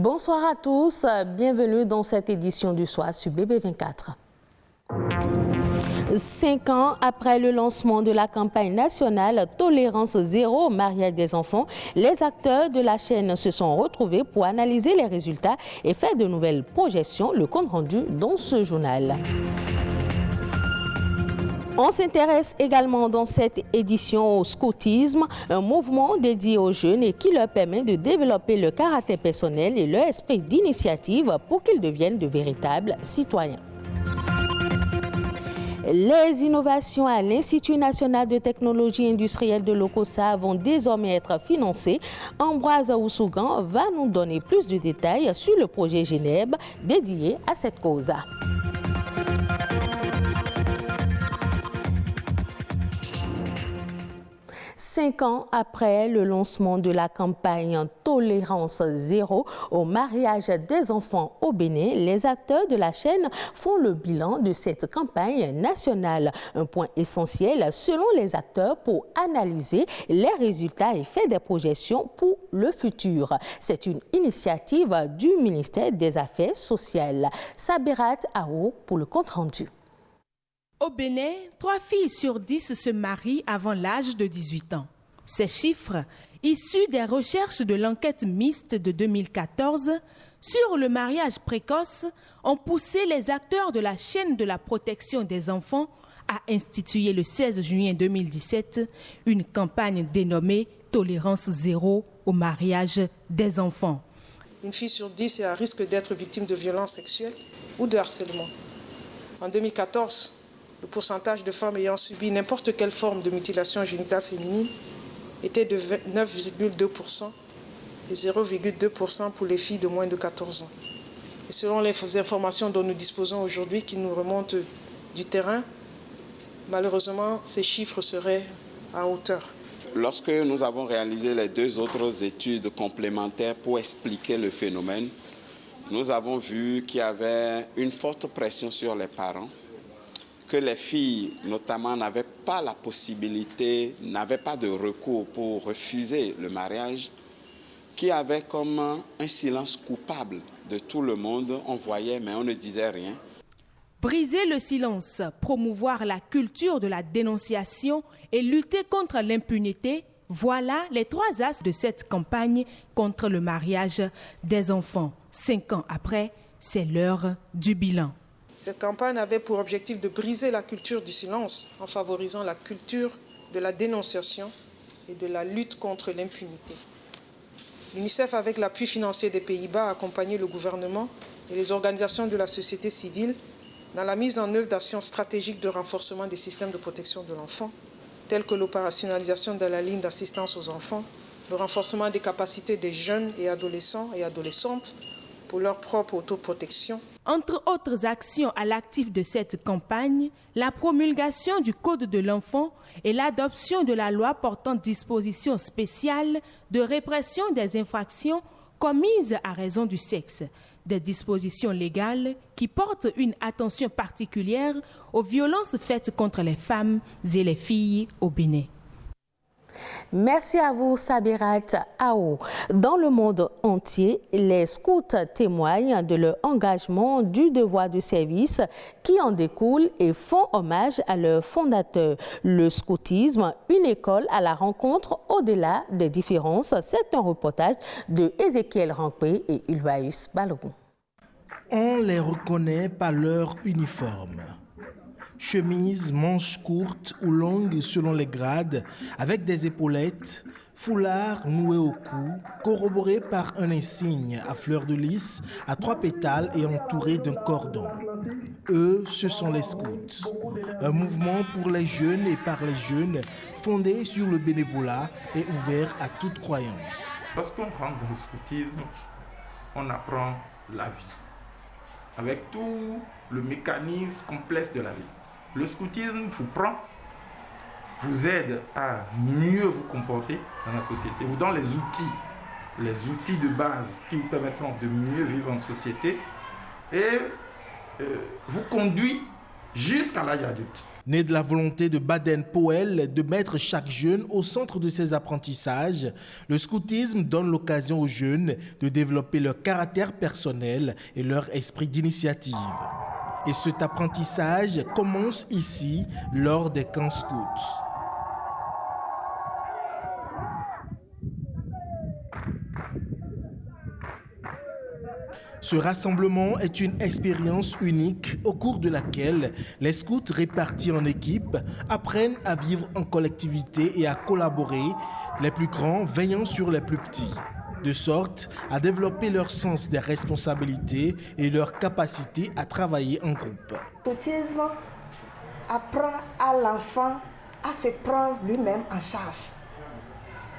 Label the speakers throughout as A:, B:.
A: Bonsoir à tous, bienvenue dans cette édition du soir sur BB24. 5 ans après le lancement de la campagne nationale Tolérance zéro au mariage des enfants, les acteurs de la chaîne se sont retrouvés pour analyser les résultats et faire de nouvelles projections, le compte rendu dans ce journal. On s'intéresse également dans cette édition au scoutisme, un mouvement dédié aux jeunes et qui leur permet de développer le caractère personnel et leur esprit d'initiative pour qu'ils deviennent de véritables citoyens. Les innovations à l'Institut national de technologie industrielle de l'Okossa vont désormais être financées. Ambroise Oussougan va nous donner plus de détails sur le projet Genève dédié à cette cause. 5 ans après le lancement de la campagne Tolérance zéro au mariage des enfants au Bénin, les acteurs de la chaîne font le bilan de cette campagne nationale. Un point essentiel selon les acteurs pour analyser les résultats et faire des projections pour le futur. C'est une initiative du ministère des Affaires sociales. Sabirat Ao pour le compte-rendu.
B: Au Bénin, 3 filles sur 10 se marient avant l'âge de 18 ans. Ces chiffres, issus des recherches de l'enquête mixte de 2014 sur le mariage précoce, ont poussé les acteurs de la chaîne de la protection des enfants à instituer le 16 juin 2017 une campagne dénommée Tolérance zéro au mariage des enfants.
C: Une fille sur 10 est à risque d'être victime de violences sexuelles ou de harcèlement. En 2014, le pourcentage de femmes ayant subi n'importe quelle forme de mutilation génitale féminine était de 9,2% et 0,2% pour les filles de moins de 14 ans. Et selon les informations dont nous disposons aujourd'hui, qui nous remontent du terrain, malheureusement, ces chiffres seraient à hauteur.
D: Lorsque nous avons réalisé les 2 autres études complémentaires pour expliquer le phénomène, nous avons vu qu'il y avait une forte pression sur les parents, que les filles, notamment, n'avaient pas la possibilité, n'avaient pas de recours pour refuser le mariage, qui avait comme un silence coupable de tout le monde. On voyait, mais on ne disait rien.
B: Briser le silence, promouvoir la culture de la dénonciation et lutter contre l'impunité, voilà les 3 axes de cette campagne contre le mariage des enfants. 5 ans après, c'est l'heure du bilan.
C: Cette campagne avait pour objectif de briser la culture du silence en favorisant la culture de la dénonciation et de la lutte contre l'impunité. L'UNICEF, avec l'appui financier des Pays-Bas, a accompagné le gouvernement et les organisations de la société civile dans la mise en œuvre d'actions stratégiques de renforcement des systèmes de protection de l'enfant, telles que l'opérationnalisation de la ligne d'assistance aux enfants, le renforcement des capacités des jeunes et adolescents et adolescentes pour leur propre autoprotection.
B: Entre autres actions à l'actif de cette campagne, la promulgation du Code de l'enfant et l'adoption de la loi portant dispositions spéciales de répression des infractions commises à raison du sexe, des dispositions légales qui portent une attention particulière aux violences faites contre les femmes et les filles au Bénin.
A: Merci à vous, Sabirat Ao. Dans le monde entier, les scouts témoignent de leur engagement, du devoir de service qui en découle et font hommage à leur fondateur. Le scoutisme, une école à la rencontre au-delà des différences. C'est un reportage de Ézéchiel Rampé et Ulvaïus Balogun.
E: On les reconnaît par leur uniforme. Chemise, manches courtes ou longues selon les grades, avec des épaulettes, foulard noué au cou, corroboré par un insigne à fleur de lys, à 3 pétales et entouré d'un cordon. Eux, ce sont les scouts. Un mouvement pour les jeunes et par les jeunes, fondé sur le bénévolat et ouvert à toute croyance.
F: Lorsqu'on rentre dans le scoutisme, on apprend la vie, avec tout le mécanisme complexe de la vie. Le scoutisme vous prend, vous aide à mieux vous comporter dans la société, vous donne les outils de base qui vous permettront de mieux vivre en société et vous conduit jusqu'à l'âge adulte.
E: Né de la volonté de Baden-Powell de mettre chaque jeune au centre de ses apprentissages, le scoutisme donne l'occasion aux jeunes de développer leur caractère personnel et leur esprit d'initiative. Et cet apprentissage commence ici, lors des camps scouts. Ce rassemblement est une expérience unique au cours de laquelle les scouts répartis en équipes apprennent à vivre en collectivité et à collaborer, les plus grands veillant sur les plus petits, de sorte à développer leur sens des responsabilités et leur capacité à travailler en groupe.
G: Le scoutisme apprend à l'enfant à se prendre lui-même en charge,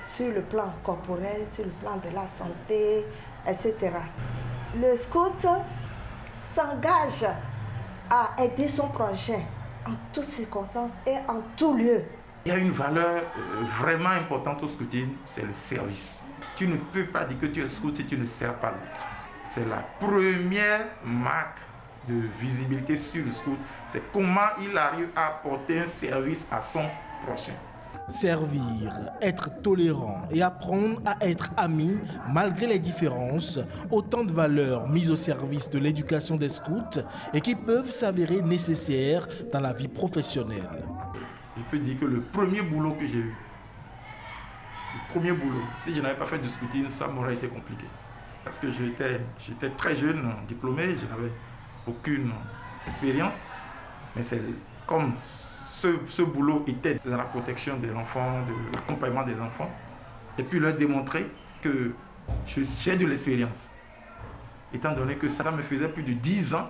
G: sur le plan corporel, sur le plan de la santé, etc. Le scout s'engage à aider son prochain en toutes circonstances et en tout lieu.
F: Il y a une valeur vraiment importante au scoutisme, c'est le service. Tu ne peux pas dire que tu es scout si tu ne sers pas l'autre. C'est la première marque de visibilité sur le scout, c'est comment il arrive à apporter un service à son prochain.
E: Servir, être tolérant et apprendre à être ami malgré les différences, autant de valeurs mises au service de l'éducation des scouts et qui peuvent s'avérer nécessaires dans la vie professionnelle.
F: Je peux dire que le premier boulot que j'ai eu, si je n'avais pas fait de scouting, ça m'aurait été compliqué. Parce que j'étais très jeune, diplômé, je n'avais aucune expérience, mais c'est comme ce boulot était dans la protection des enfants, de l'accompagnement des enfants, et puis leur démontrer que j'ai de l'expérience. Étant donné que ça me faisait plus de 10 ans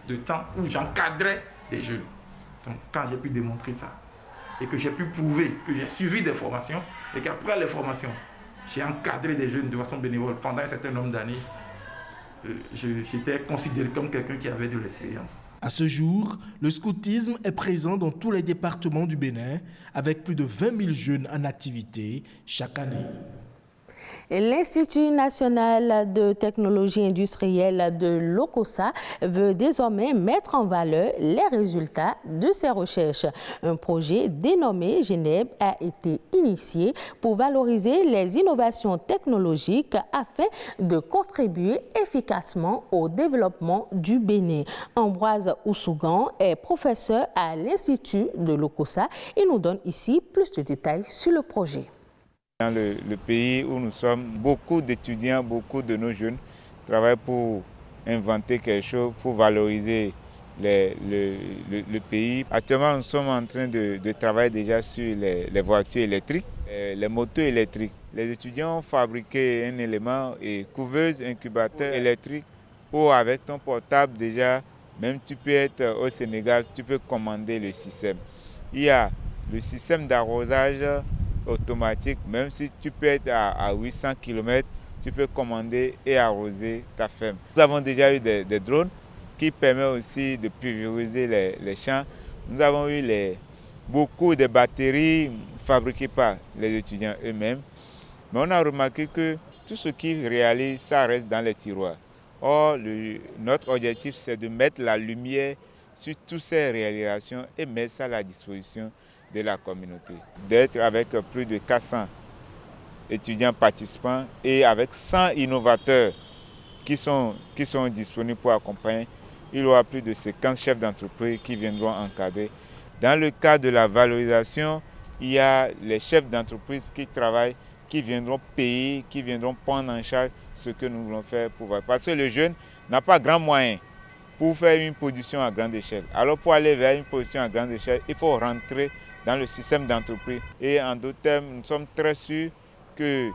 F: de temps où j'encadrais des jeunes. Donc quand j'ai pu démontrer ça, et que j'ai pu prouver que j'ai suivi des formations, et qu'après les formations, j'ai encadré des jeunes de façon bénévole pendant un certain nombre d'années, j'étais considéré comme quelqu'un qui avait de l'expérience.
E: À ce jour, le scoutisme est présent dans tous les départements du Bénin, avec plus de 20 000 jeunes en activité chaque année.
A: L'Institut national de technologie industrielle de l'OCOSA veut désormais mettre en valeur les résultats de ses recherches. Un projet dénommé GENEB a été initié pour valoriser les innovations technologiques afin de contribuer efficacement au développement du Bénin. Ambroise Oussougan est professeur à l'Institut de l'OCOSA et nous donne ici plus de détails sur le projet.
H: Dans le pays où nous sommes, beaucoup d'étudiants, beaucoup de nos jeunes travaillent pour inventer quelque chose, pour valoriser le pays. Actuellement, nous sommes en train de travailler déjà sur les voitures électriques, les motos électriques. Les étudiants ont fabriqué un élément et couveuse, incubateur électrique où avec ton portable déjà, même tu peux être au Sénégal, tu peux commander le système. Il y a le système d'arrosage automatique, même si tu peux être à 800 km, tu peux commander et arroser ta ferme. Nous avons déjà eu des drones qui permettent aussi de pulvériser les champs. Nous avons eu beaucoup de batteries fabriquées par les étudiants eux-mêmes. Mais on a remarqué que tout ce qu'ils réalisent, ça reste dans les tiroirs. Or, notre objectif, c'est de mettre la lumière sur toutes ces réalisations et mettre ça à la disposition de la communauté. D'être avec plus de 400 étudiants participants et avec 100 innovateurs qui sont disponibles pour accompagner, il y aura plus de 50 chefs d'entreprise qui viendront encadrer. Dans le cadre de la valorisation, il y a les chefs d'entreprise qui travaillent, qui viendront payer, qui viendront prendre en charge ce que nous voulons faire pour voir. Parce que le jeune n'a pas grand moyen pour faire une production à grande échelle. Alors pour aller vers une production à grande échelle, il faut rentrer dans le système d'entreprise. Et en d'autres termes, nous sommes très sûrs que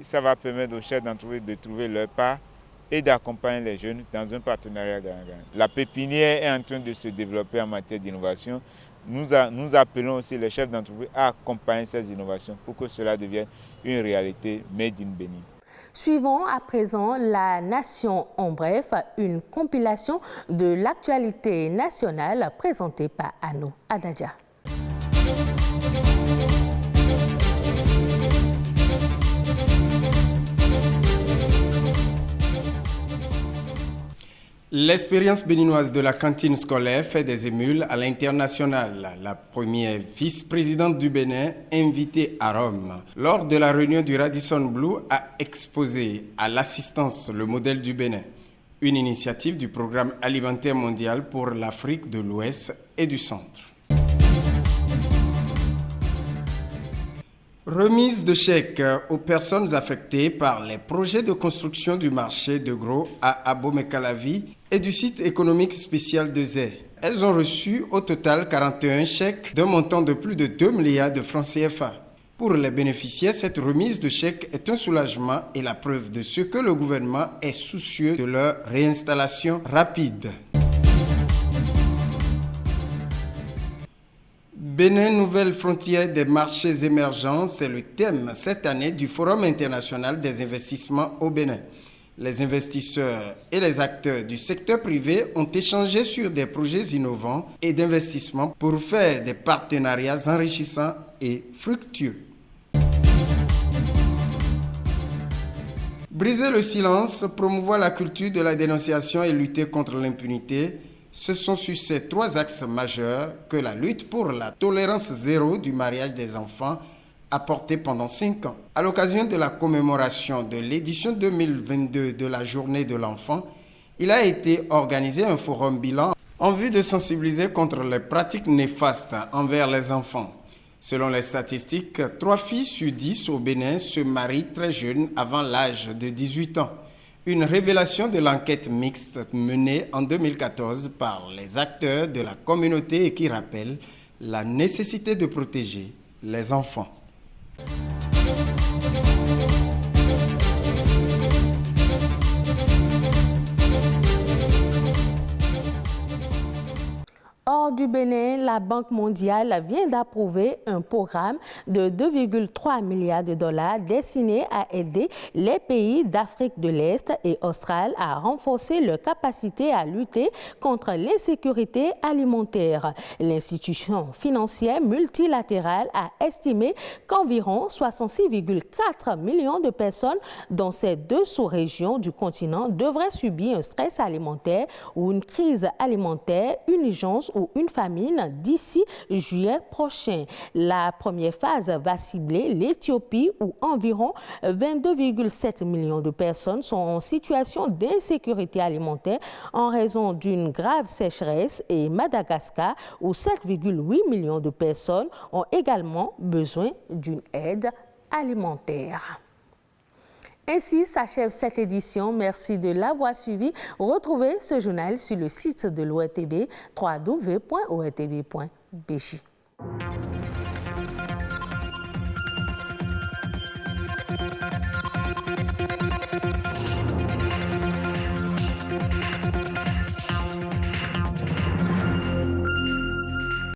H: ça va permettre aux chefs d'entreprise de trouver leur part et d'accompagner les jeunes dans un partenariat gagnant-gagnant. La pépinière est en train de se développer en matière d'innovation. Nous appelons aussi les chefs d'entreprise à accompagner ces innovations pour que cela devienne une réalité made in Bénin.
A: Suivons à présent La Nation en bref, une compilation de l'actualité nationale présentée par Anno Adadja.
I: L'expérience béninoise de la cantine scolaire fait des émules à l'international. La première vice-présidente du Bénin, invitée à Rome, lors de la réunion du Radisson Blu, a exposé à l'assistance le modèle du Bénin, une initiative du Programme alimentaire mondial pour l'Afrique de l'Ouest et du Centre. Remise de chèques aux personnes affectées par les projets de construction du marché de gros à Abomey-Calavi et du site économique spécial de Zé. Elles ont reçu au total 41 chèques d'un montant de plus de 2 milliards de francs CFA. Pour les bénéficiaires, cette remise de chèques est un soulagement et la preuve de ce que le gouvernement est soucieux de leur réinstallation rapide. Bénin, nouvelle frontière des marchés émergents, c'est le thème cette année du Forum international des investissements au Bénin. Les investisseurs et les acteurs du secteur privé ont échangé sur des projets innovants et d'investissement pour faire des partenariats enrichissants et fructueux. Briser le silence, promouvoir la culture de la dénonciation et lutter contre l'impunité, ce sont sur ces 3 axes majeurs que la lutte pour la tolérance zéro du mariage des enfants a porté pendant 5 ans. À l'occasion de la commémoration de l'édition 2022 de la Journée de l'enfant, il a été organisé un forum bilan en vue de sensibiliser contre les pratiques néfastes envers les enfants. Selon les statistiques, 3 filles sur 10 au Bénin se marient très jeunes avant l'âge de 18 ans. Une révélation de l'enquête mixte menée en 2014 par les acteurs de la communauté et qui rappelle la nécessité de protéger les enfants.
A: Hors du Bénin, la Banque mondiale vient d'approuver un programme de 2,3 milliards de dollars destiné à aider les pays d'Afrique de l'Est et australe à renforcer leur capacité à lutter contre l'insécurité alimentaire. L'institution financière multilatérale a estimé qu'environ 66,4 millions de personnes dans ces 2 sous-régions du continent devraient subir un stress alimentaire ou une crise alimentaire, une urgence ou une famine d'ici juillet prochain. La première phase va cibler l'Éthiopie où environ 22,7 millions de personnes sont en situation d'insécurité alimentaire en raison d'une grave sécheresse et Madagascar où 7,8 millions de personnes ont également besoin d'une aide alimentaire. Ainsi s'achève cette édition. Merci de l'avoir suivi. Retrouvez ce journal sur le site de l'ORTB, www.ortb.bj.